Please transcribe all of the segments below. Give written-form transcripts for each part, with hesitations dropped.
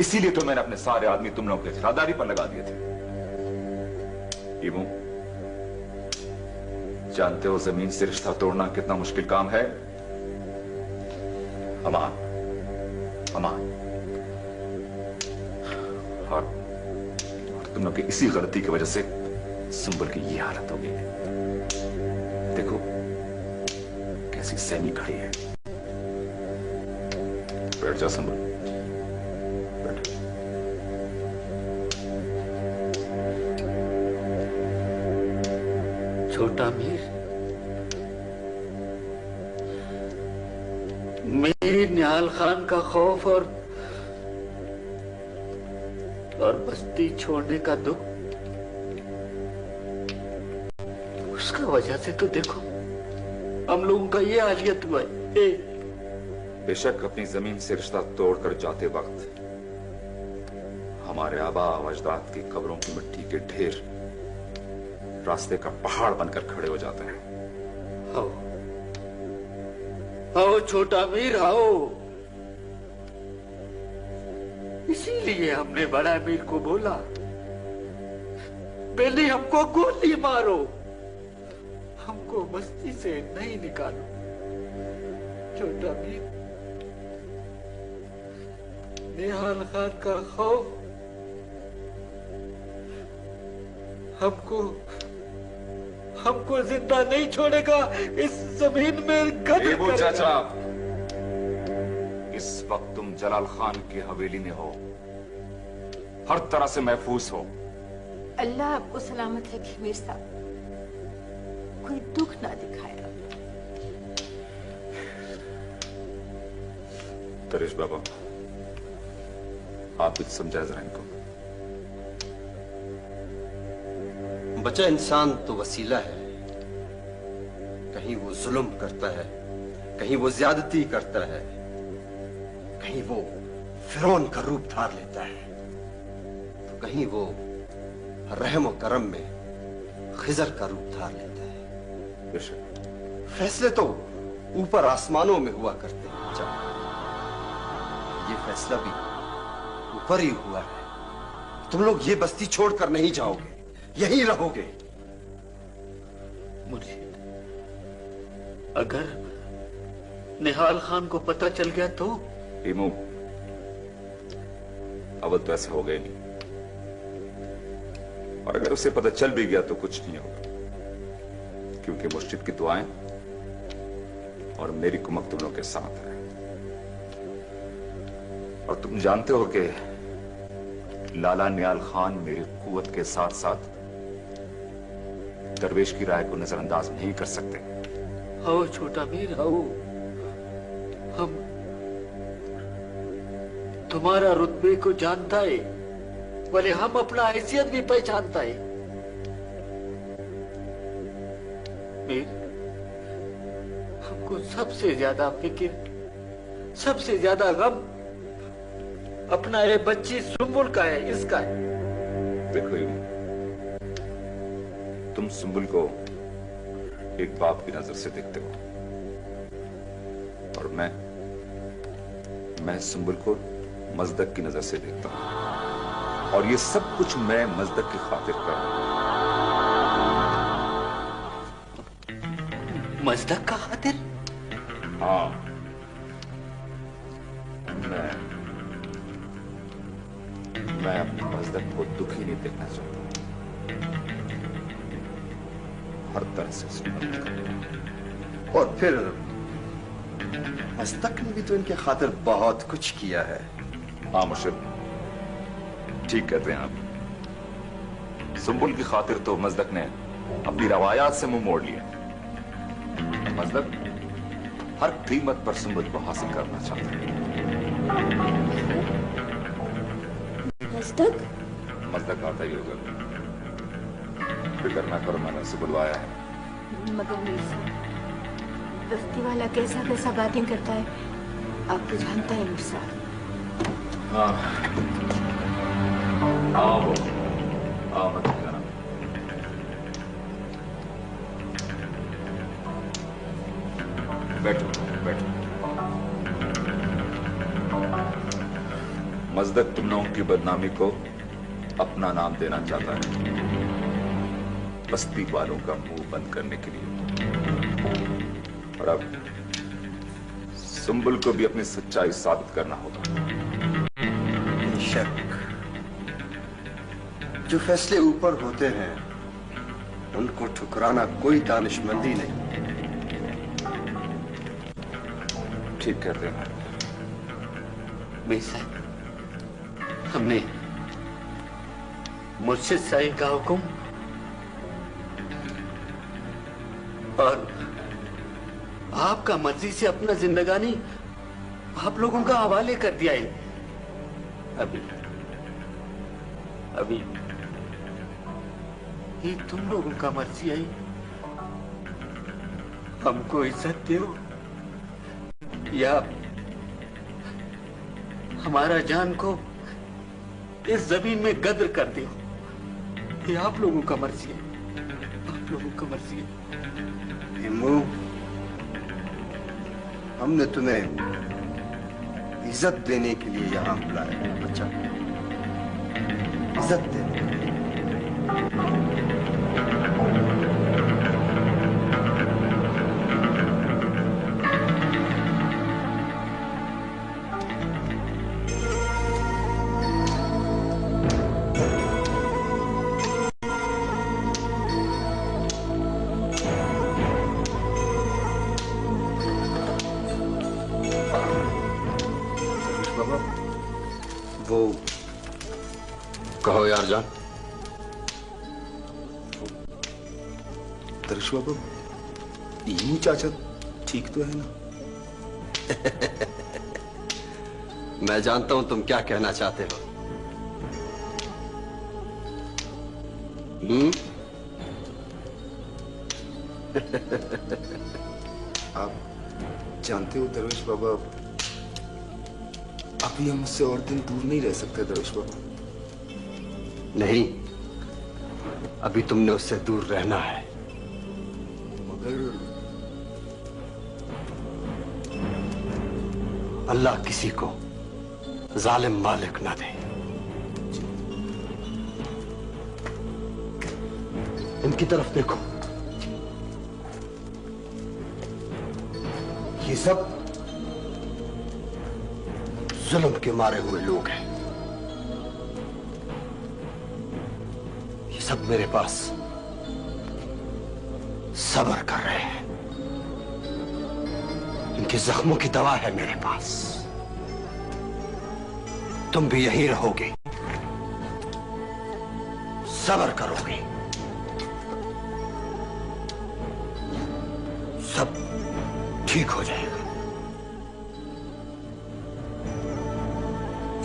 इसीलिए तो मैंने अपने सारे आदमी तुम लोगों की ठेकेदारी पर लगा दिए थे। इमू, जानते हो जमीन से रिश्ता तोड़ना कितना मुश्किल काम है? अमान, अमान, और तुम लोग की इसी गलती की वजह से सुंबल की ये हालत हो गई है। देखो कैसी सहमी खड़ी है। बैठ जा सुंबल, बैठ। छोटा मीर, मेरी निहाल खान का खौफ और बस्ती छोड़ने का दुख, उसका वजह से तो देखो हम लोगों का ये हालियत हुआ है। बेशक अपनी जमीन से रिश्ता तोड़कर जाते वक्त हमारे आबा व अजदाद की कब्रों की मिट्टी के ढेर रास्ते का पहाड़ बनकर खड़े हो जाते हैं। आओ आओ छोटा मीर, आओ। इसीलिए हमने बड़ा मीर को बोला, पहले हमको गोली मारो, हमको बस्ती से नहीं निकालो। छोटा मीर, निहाल खान का खौफ हमको जिंदा नहीं छोड़ेगा। इस जमीन में वो चाचा, इस वक्त तुम जलाल खान की हवेली में हो, हर तरह से महफूज हो। अल्लाह आपको सलामत रखे मीर साहब, कोई दुख ना दिखाया। दरिश बाबा, आप कुछ समझाए जरा इनको। बचा इंसान तो वसीला है, कहीं वो जुल्म करता है, कहीं वो ज्यादती करता है, कहीं वो फिरौन का रूप धार लेता है, तो कहीं वो रहम और करम में खिजर का रूप धार लेता है। फैसले तो ऊपर आसमानों में हुआ करते हैं बच्चा, ये फैसला भी ऊपर ही हुआ है। तुम लोग ये बस्ती छोड़कर नहीं जाओगे, यहीं रहोगे। मुर्शिद, अगर निहाल खान को पता चल गया तो? इमू, अवल तो ऐसा हो गया नहीं, और अगर उसे पता चल भी गया तो कुछ नहीं होगा, क्योंकि मुर्शिद की दुआएं और मेरी कुमक तुम लोगों के साथ है। और तुम जानते हो कि लाला निहाल खान मेरी कुव्वत के साथ साथ दरवेश की राय को नजरअंदाज नहीं कर सकते। आओ छोटा मीर, आओ। हम तुम्हारा रुतबे को जानता है, भले हम अपना हैसियत भी पहचानता है। मीर, हमको सबसे ज्यादा फिक्र, सबसे ज्यादा गम अपना ये बच्ची सुंबुल का है, इसका है। देखो तुम सुंबुल को एक बाप की नजर से देखते हो, और मैं सुंबुल को मजदक की नजर से देखता हूं, और ये सब कुछ मैं मजदक की खातिर कर रहा हूं। मजदक का खातिर? हाँ, मैं अपने मजदक को दुखी नहीं देखना चाहता, हर तरह से और फिर मजदक ने भी तो इनके खातिर बहुत कुछ किया है। हाँ मुर्शिद, ठीक कहते हैं आप। सुंबुल की खातिर तो मजदक ने अपनी रवायात से मुंह मोड़ लिया। मजदक हर कीमत पर सुंबुल को हासिल करना चाहता है। मजदक आता ही होगा, फिक्र ना करो, मैंने उसे बुलवाया है। मगर मीर साहब, बस्ती वाला कैसा कैसा बातें करता है, आप तो जानता है मीर साहब। हाँ, आओ मत जाना। बैठो बैठो। मजदक तुम लोगों की बदनामी को अपना नाम देना चाहता है, बस्ती वालों का मुंह बंद करने के लिए। और अब सुंबुल को भी अपनी सच्चाई साबित करना होगा। बेशक, जो फैसले ऊपर होते हैं उनको ठुकराना कोई दानिशमंदी नहीं। ठीक कहते हैं। मीर साहब, हमने मुर्शिद साहिब का हुक्म और आपका मर्जी से अपना जिंदगानी आप लोगों का हवाले कर दिया है। अभी ये तुम लोगों का मर्जी है। हमको इज्जत दो या हमारा जान को इस जमीन में गद्र कर दो। ये आप लोगों का मर्जी है, आप लोगों का मर्जी है। हिमू, हमने तुम्हें इज्जत देने के लिए यहां बुलाया है बच्चा, इज्जत देने के लिए। वो कहो यार जान। दर्श बाबा, ईमू चाचा ठीक तो है ना? मैं जानता हूं तुम क्या कहना चाहते हो। आप जानते हो दरवेश बाबा, अभी हम उससे और दिन दूर नहीं रह सकते दरवेश बाबा। नहीं, अभी तुमने उससे दूर रहना है। मगर अल्लाह किसी को जालिम मालिक ना दे। इनकी तरफ देखो, ये सब जुल्म के मारे हुए लोग हैं। ये सब मेरे पास सब्र कर रहे हैं। इनके जख्मों की दवा है मेरे पास। तुम भी यहीं रहोगे, सब्र करोगे, सब ठीक हो जाएगा,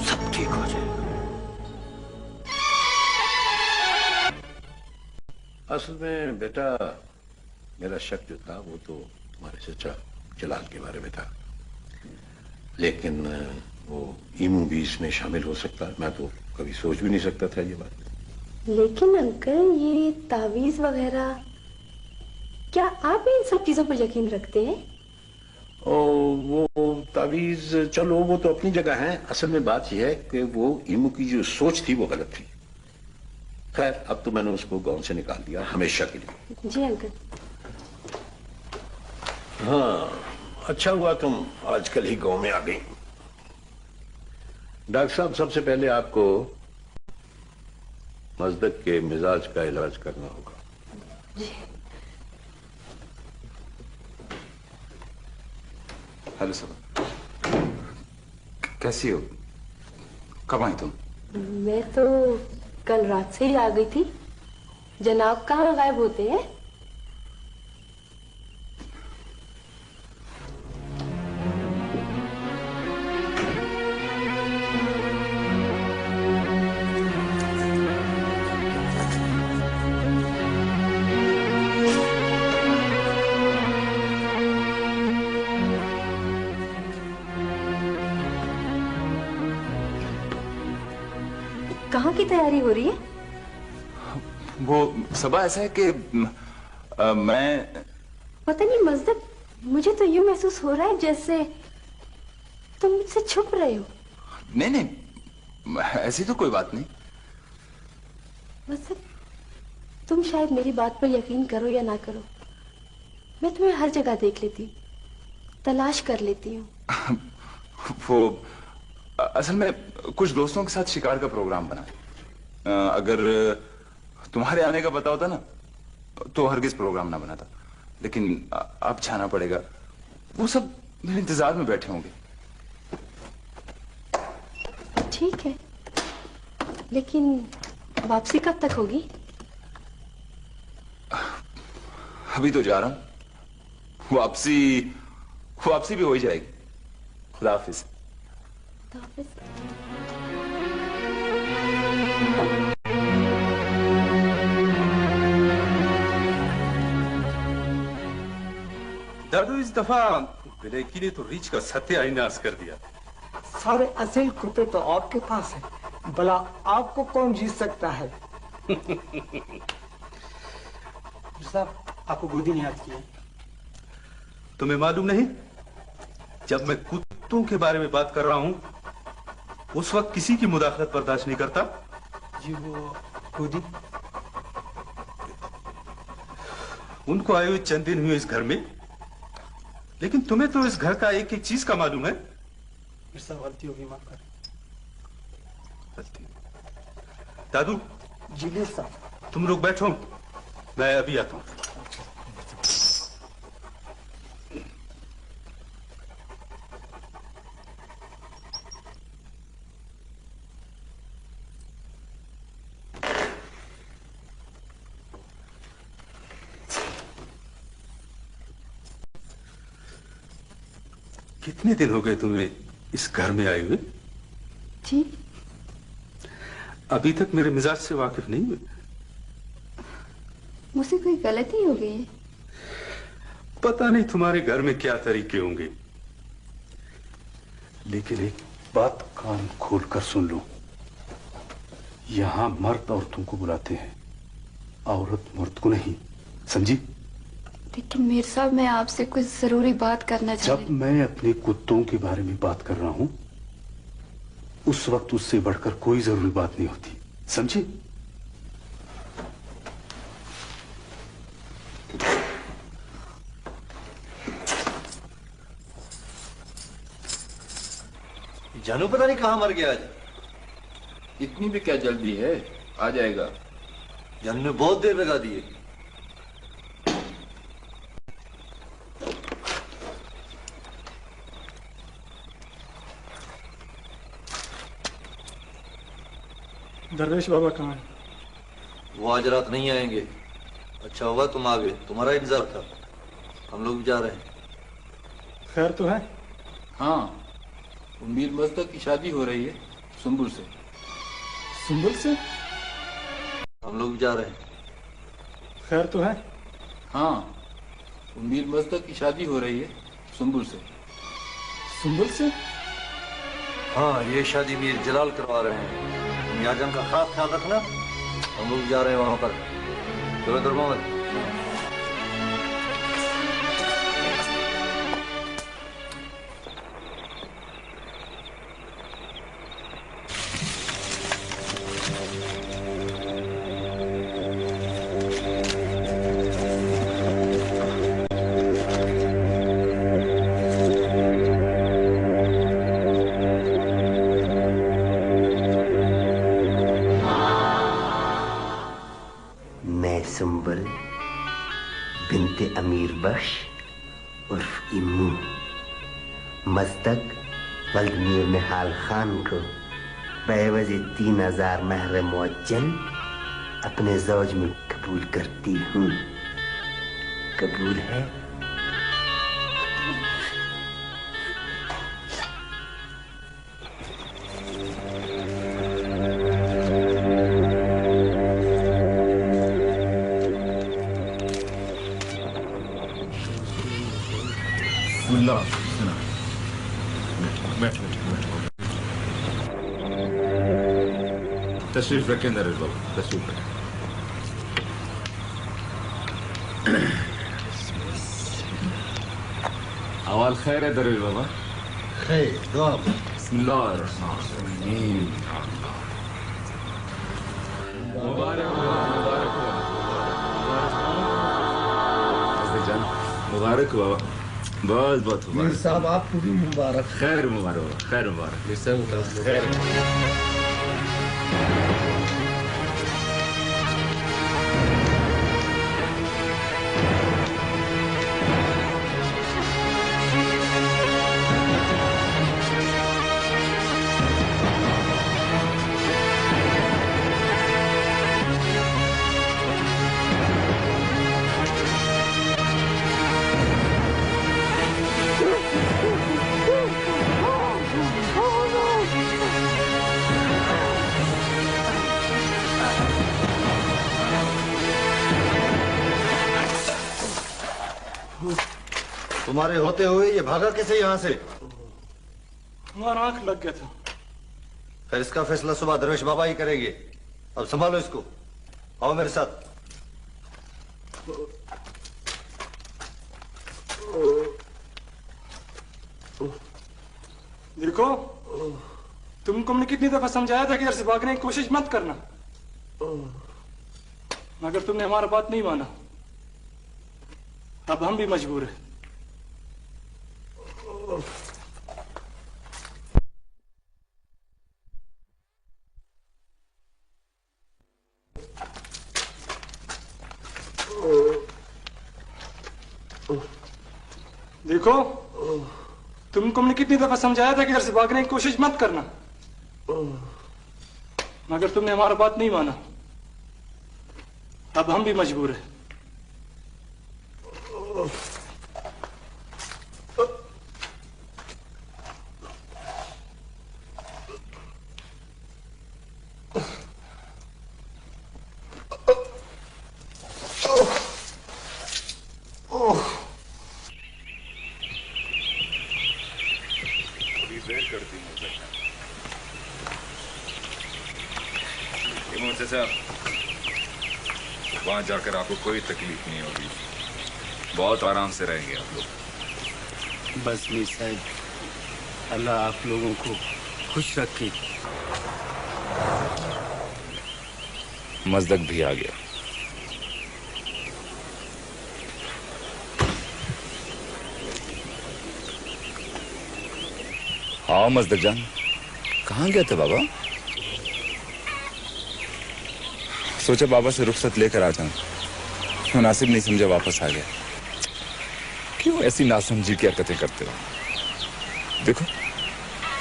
सब ठीक हो जाएगा। असल में बेटा, मेरा शक जो था वो तो हमारे चचा जलाल के बारे में था, लेकिन वो ईमू भी इसमें शामिल हो सकता है। मैं तो कभी सोच भी नहीं सकता था ये बात। लेकिन अंकल, ये तावीज वगैरह, क्या आप इन सब चीजों पर यकीन रखते हैं? वो तावीज, चलो वो तो अपनी जगह है। असल में बात यह है कि वो ईमू की जो सोच थी वो गलत थी। खैर, अब तो मैंने उसको गांव से निकाल दिया हमेशा के लिए। जी अंकल। हाँ, अच्छा हुआ तुम आजकल ही गांव में आ गई। डॉक्टर साहब, सबसे पहले आपको मजदक के मिजाज का इलाज करना होगा। जी। हेलो सर, कैसी हो? कब आई तुम? मैं तो कल रात से ही आ गई थी। जनाब कहाँ गायब होते हैं? कहाँ की तैयारी हो रही है? वो सबा ऐसा है कि मैं पता नहीं मजदक, मुझे तो यूं महसूस हो रहा है जैसे तुम मुझसे छुप रहे हो। नहीं, ऐसी तो कोई बात नहीं। मकसद, तुम शायद मेरी बात पर यकीन करो या ना करो, मैं तुम्हें हर जगह देख लेती हूँ, तलाश कर लेती हूँ। वो असल में कुछ दोस्तों के साथ शिकार का प्रोग्राम बना। अगर तुम्हारे आने का पता होता ना तो हरगिज प्रोग्राम ना बनाता, लेकिन अब जाना पड़ेगा। वो सब मेरे इंतजार में बैठे होंगे। ठीक है, लेकिन वापसी कब तक होगी? अभी तो जा रहा हूं, वापसी भी हो ही जाएगी। खुदा हाफिज। खुदा हाफिज। दादू, इस दफा बिलेकी ने तो रीछ का सत्यानाश कर दिया। सारे असील कुत्ते तो आपके पास है, भला आपको कौन जीत सकता है? साहब, आपको गोदी ने याद किया। तुम्हें मालूम नहीं, जब मैं कुत्तों के बारे में बात कर रहा हूं उस वक्त किसी की मुदाखलत बर्दाश्त नहीं करता। जी, वो गोदी उनको आए हुए चंद दिन हुए इस घर में, लेकिन तुम्हें तो इस घर का एक एक चीज का मालूम है। सब गलती होगी, माफ कर। गलती? दादू जी साहब, तुम लोग बैठो, मैं अभी आता हूं। कितने दिन हो गए तुम्हें इस घर में आए हुए? जी, अभी तक मेरे मिजाज से वाकिफ नहीं हुए? मुझसे कोई गलती हो गई है? पता नहीं तुम्हारे घर में क्या तरीके होंगे, लेकिन एक बात कान खोल कर सुन लो, यहां मर्द औरतों को बुलाते हैं, औरत मर्द को नहीं, समझी? लेकिन मीर साहब, मैं आपसे कुछ जरूरी बात करना चाहती। जब मैं अपने कुत्तों के बारे में बात कर रहा हूं उस वक्त उससे बढ़कर कोई जरूरी बात नहीं होती, समझे? जानू पता नहीं कहां मर गया आज। इतनी भी क्या जल्दी है, आ जाएगा। जानू ने बहुत देर लगा दी है। दरवेश बाबा कहाँ हैं? वो आज रात नहीं आएंगे। अच्छा हुआ तुम आ गए, तुम्हारा इंतजार था। हम लोग भी जा रहे हैं। खैर तो है? हाँ, उम्मीद मस्तक की शादी हो रही है सुंबुल से। सुंबुल से? हम लोग भी जा रहे हैं। खैर तो है? हाँ, उम्मीद मस्तक की शादी हो रही है सुंबुल से। सुंबुल से? हाँ, ये शादी मीर जलाल करवा रहे हैं। मियाजान का खास ख्याल रखना। हम लोग जा रहे हैं वहां पर। चलो दरबार। सुंबुल बिनते अमीर बख्श उर्फ इम्मू मस्तक वल्द मीर निहाल खान को बेवजह 3000 महर मुअज्जल अपने ज़ौज में कबूल करती हूँ। कबूल है? तशरीफ रखें दरअसल बाबू, तशरीफ रखें। अवाल खैर है दरअसल बाबा। खैर दुआ। बिस्मिल्लाहिर्रहमानिर्रहीम। मुबारक बाबा, बहुत बहुत मीर मुबारक। साहब आपको भी मुबारक। खैर मुबारक, खैर मुबारक। मीर साहब खैर। तुम्हारे होते हुए ये भागा कैसे यहाँ से? हमारा आंख लग गया था। फिर इसका फैसला सुबह दरवेश बाबा ही करेंगे। अब संभालो इसको, आओ मेरे साथ। देखो, तुमको हमने कितनी दफा समझाया था कि इधर से भागने की कोशिश मत करना, मगर तुमने हमारा बात नहीं माना। अब हम भी मजबूर हैं। देखो, तुमको हमने कितनी दफा समझाया था कि इधर से भागने की कोशिश मत करना, मगर तुमने हमारा बात नहीं माना। अब हम भी मजबूर हैं। वहां जाकर आपको कोई तकलीफ नहीं होगी, बहुत आराम से रहेंगे आप लोग। बस मीर साहब, अल्लाह आप लोगों को खुश रखे। मजदक भी आ गया। हाँ मजदक जान, कहाँ गए थे बाबा? सोचा बाबा से रुखसत लेकर आ जाऊं, मुनासिब नहीं समझा, वापस आ गया। क्यों ऐसी नासमझी की हरकतें करते हो? देखो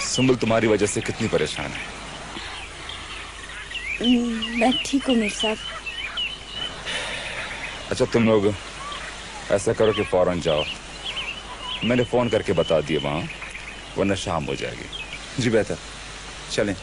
सुंबुल तुम्हारी वजह से कितनी परेशान है। मैं ठीक हूँ मीर साहब। अच्छा तुम लोग ऐसा करो कि फौरन जाओ, मैंने फोन करके बता दिया वहां, वरना शाम हो जाएगी। जी बेहतर, चलें।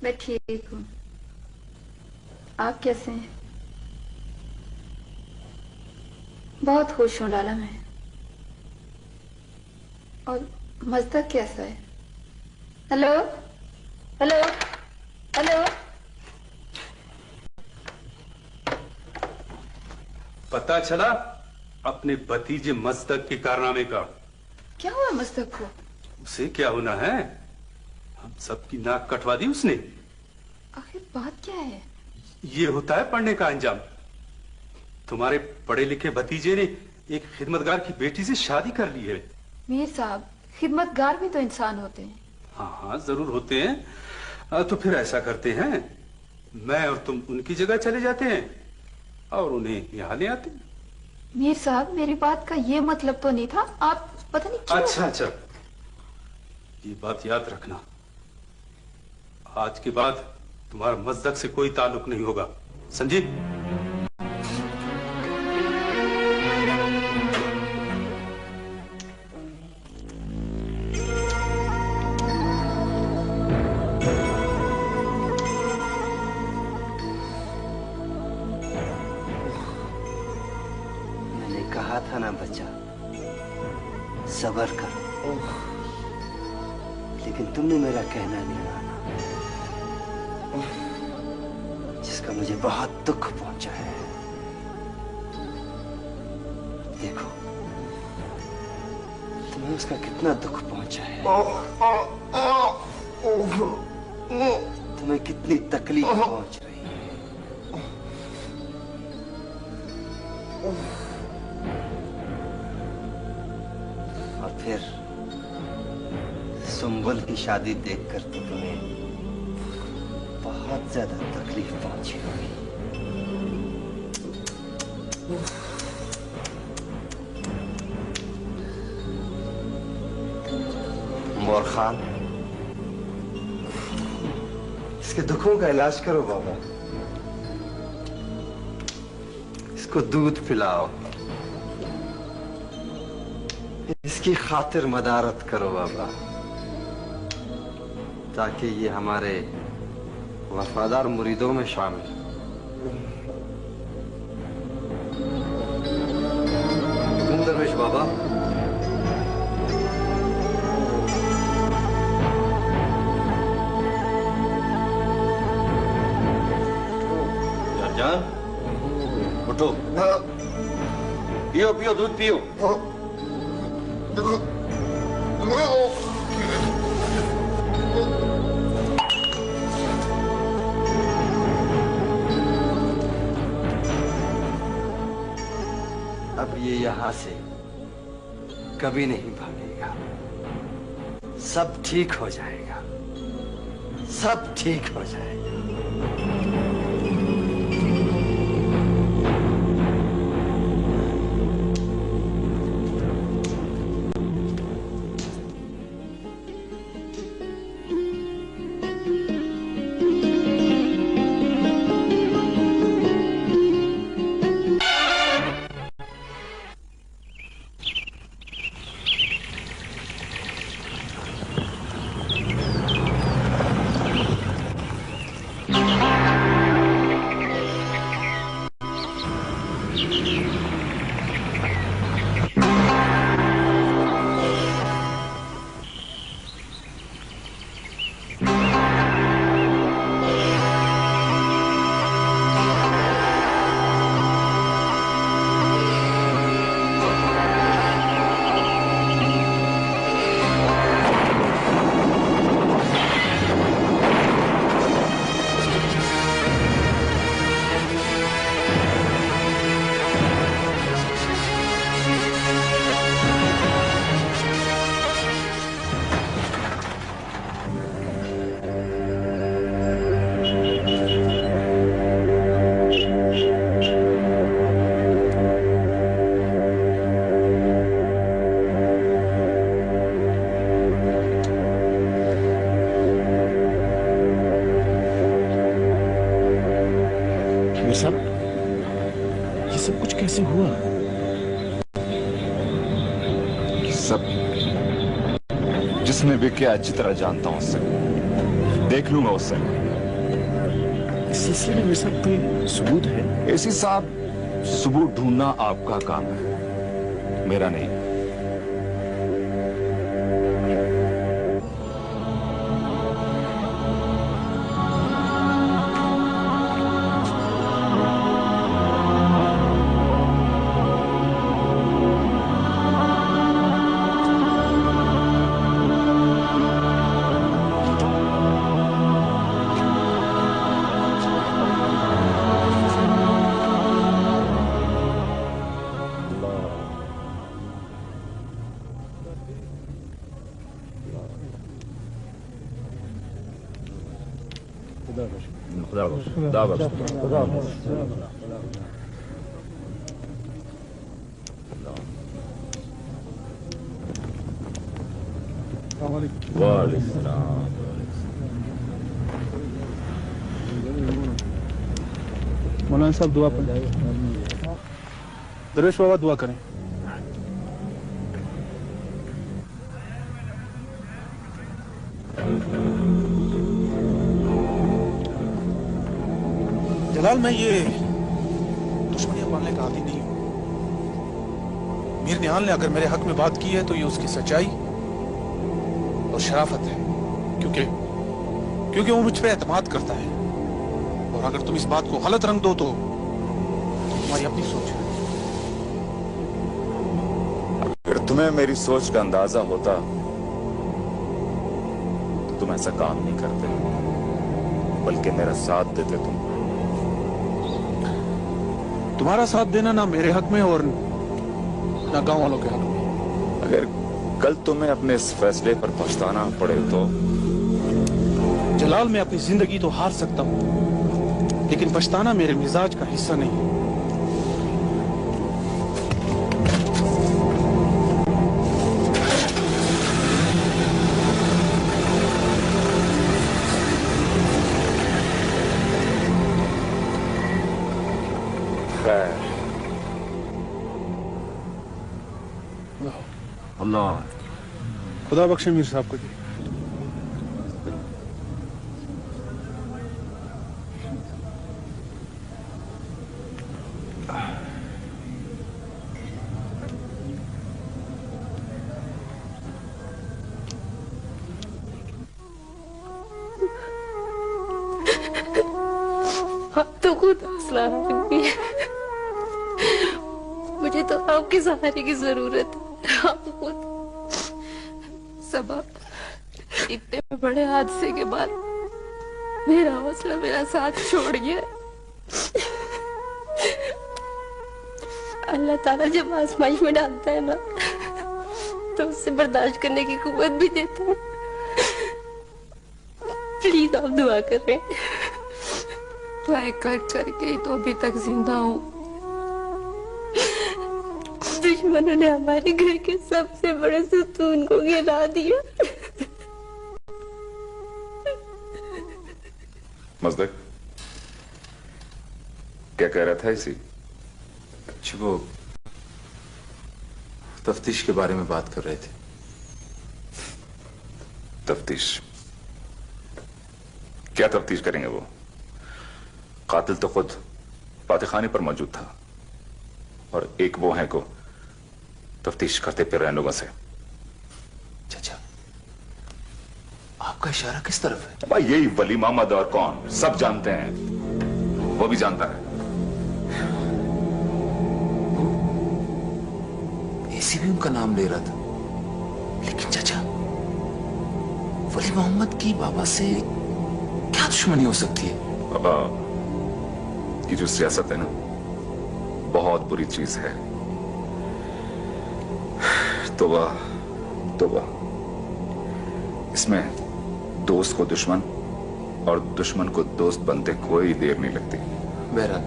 मैं ठीक हूँ। आप कैसे हैं? बहुत खुश हूँ लाला मैं। और मजदक कैसा है? हेलो। Hello hello. पता चला अपने भतीजे मस्तक के कारनामे का? क्या हुआ मस्तक को? उसे क्या होना है, हम सबकी नाक कटवा दी उसने। आखिर बात क्या है? ये होता है पढ़ने का अंजाम। तुम्हारे पढ़े लिखे भतीजे ने एक खिदमतगार की बेटी से शादी कर ली है। मीर साहब, खिदमतगार भी तो इंसान होते हैं। हाँ हाँ जरूर होते हैं। तो फिर ऐसा करते हैं, मैं और तुम उनकी जगह चले जाते हैं और उन्हें यहाँ ले आते हैं। मीर साहब, मेरी बात का ये मतलब तो नहीं था। आप पता नहीं क्यों। अच्छा, ये बात याद रखना, आज के बाद तुम्हारा मस्जिद से कोई ताल्लुक नहीं होगा, समझी? मैंने कहा था ना बच्चा, सब्र करो, लेकिन तुमने मेरा कहना नहीं माना, जिसका मुझे बहुत दुख पहुंचा है। देखो तुम्हें उसका कितना दुख पहुंचा है, तुम्हें कितनी तकलीफ पहुंच रही है। और फिर सुंबुल की शादी देखकर तो तुम्हें बहुत ज्यादा तकलीफ पहुंची होगी। मोर खान, इसके दुखों का इलाज करो बाबा, इसको दूध पिलाओ, इसकी खातिर मदारत करो बाबा, ताकि ये हमारे वफादार मुरीदों में शामिल। तुम दरवेश बाबा, जान उठो, पियो पियो दूध पियो। अब ये यहां से कभी नहीं भागेगा, सब ठीक हो जाएगा, सब ठीक हो जाएगा। कैसे हुआ? सब जिसने भी किया अच्छी तरह जानता हूं उससे, देख लूंगा उससे। इस सिलसिले में मेरे साथ कोई सबूत है? एसी साहब, सबूत ढूंढना आपका काम है, मेरा नहीं। मौलाना साहब दुआ पढ़ें। दरवेश बाबा दुआ करें। जलाल, मैं ये दुश्मनियां पालने का आदी नहीं हूं। मीर निहाल ने अगर मेरे हक में बात की है तो ये उसकी सच्चाई और शराफत है, क्योंकि वो मुझ पर एतमाद करता है। और अगर तुम इस बात को गलत रंग दो तो तुम्हारी अपनी सोच है। अगर तुम्हें मेरी सोच का अंदाजा होता तो तुम ऐसा काम नहीं करते, बल्कि मेरा साथ देते। तुम्हारा साथ देना ना मेरे हक में और ना गांव वालों के हक में। अगर कल तुम्हें अपने इस फैसले पर पछताना पड़े तो? जलाल, मैं अपनी जिंदगी तो हार सकता हूं, लेकिन पछताना मेरे मिजाज का हिस्सा नहीं। अल्लाह खुदा बख्शे मीर साहब को जी। तो खुद हौसला रखिए। मुझे तो आपके सहारे की जरूरत है। आप खुद सबब इतने बड़े हादसे के बाद मेरा हौसला मेरा साथ छोड़ गया। अल्लाह ताला जब आजमाइश में डालता है ना, तो उससे बर्दाश्त करने की कुव्वत भी देता है। प्लीज आप दुआ करें। ट्राई करके ही तो अभी तक जिंदा हूँ। दुश्मनों ने हमारे घर के सबसे बड़े सुतून को गिरा दिया। मज़दक, क्या कह रहा था इसी? वो तफ्तीश के बारे में बात कर रहे थे। तफ्तीश? क्या तफ्तीश करेंगे वो? कातिल तो खुद पातेखाने पर मौजूद था और एक वो है को तफ्तीश करते फिर रहे लोगों से। चाचा, आपका इशारा किस तरफ है? भाई यही वली मोहम्मद और कौन, सब जानते हैं। वो भी जानता है। ऐसी भी उनका नाम ले रहा था, लेकिन चाचा वली मोहम्मद की बाबा से क्या दुश्मनी हो सकती है? बाबा, ये जो सियासत है ना, बहुत बुरी चीज है। तौबा तौबा। इसमें दोस्त को दुश्मन और दुश्मन को दोस्त बनते कोई देर नहीं लगती। बहरहाल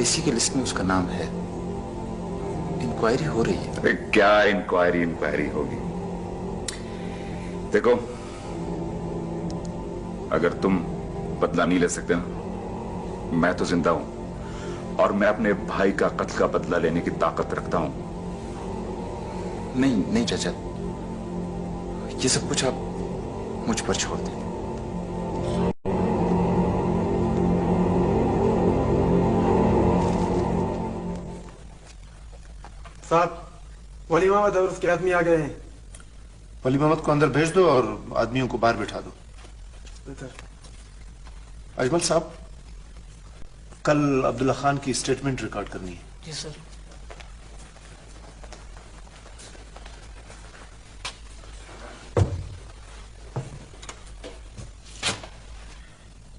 एसी की लिस्ट में उसका नाम है। इंक्वायरी हो रही है। अरे क्या इंक्वायरी होगी? देखो, अगर तुम बदला नहीं ले सकते ना, मैं तो जिंदा हूं और मैं अपने भाई का कत्ल का बदला लेने की ताकत रखता हूं। नहीं चाचा, ये सब कुछ आप मुझ पर छोड़ दें। साहब, वली मोहम्मद और उसके आदमी आ गए हैं। वली मोहम्मद को अंदर भेज दो और आदमियों को बाहर बिठा दो। अजमल साहब, कल अब्दुल्ला खान की स्टेटमेंट रिकॉर्ड करनी है। जी सर।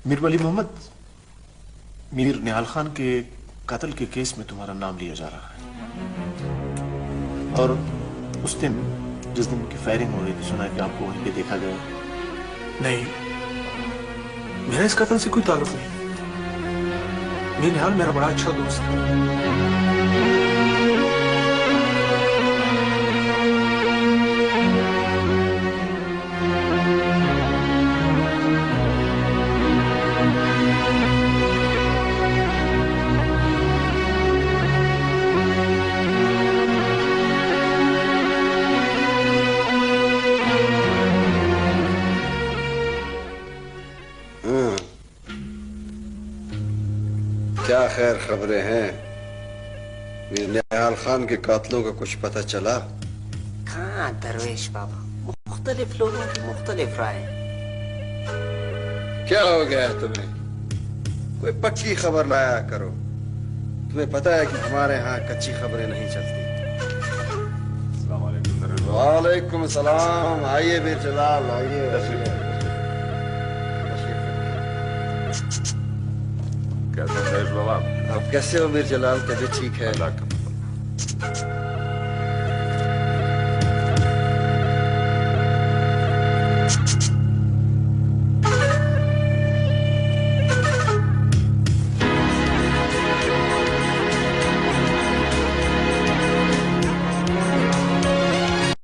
मीर वली मोहम्मद, मीर निहाल खान के कत्ल के केस में तुम्हारा नाम लिया जा रहा है। और उस दिन, जिस दिन की फायरिंग हो रही थी, सुना है कि आपको वहीं पे देखा गया। नहीं, मेरा इस कत्ल से कोई ताल्लुक नहीं। मेरे निहाल मेरा बड़ा अच्छा दोस्त है। क्या खैर खबरें हैं? मीर निहाल खान के कातलों का कुछ पता चला? कहाँ दरवेश बाबा, मुख्तलिफ लोगों की मुख्तलिफ राय। क्या हो गया है तुम्हें? कोई पक्की खबर लाया करो। तुम्हें पता है कि हमारे यहाँ कच्ची खबरें नहीं चलती। वालेकुम सलाम। आइए मीर जलाल, आइए। कैसे हैं बाबा? आप कैसे हो मीर जलाल? तबीयत ठीक है? अल्लाह का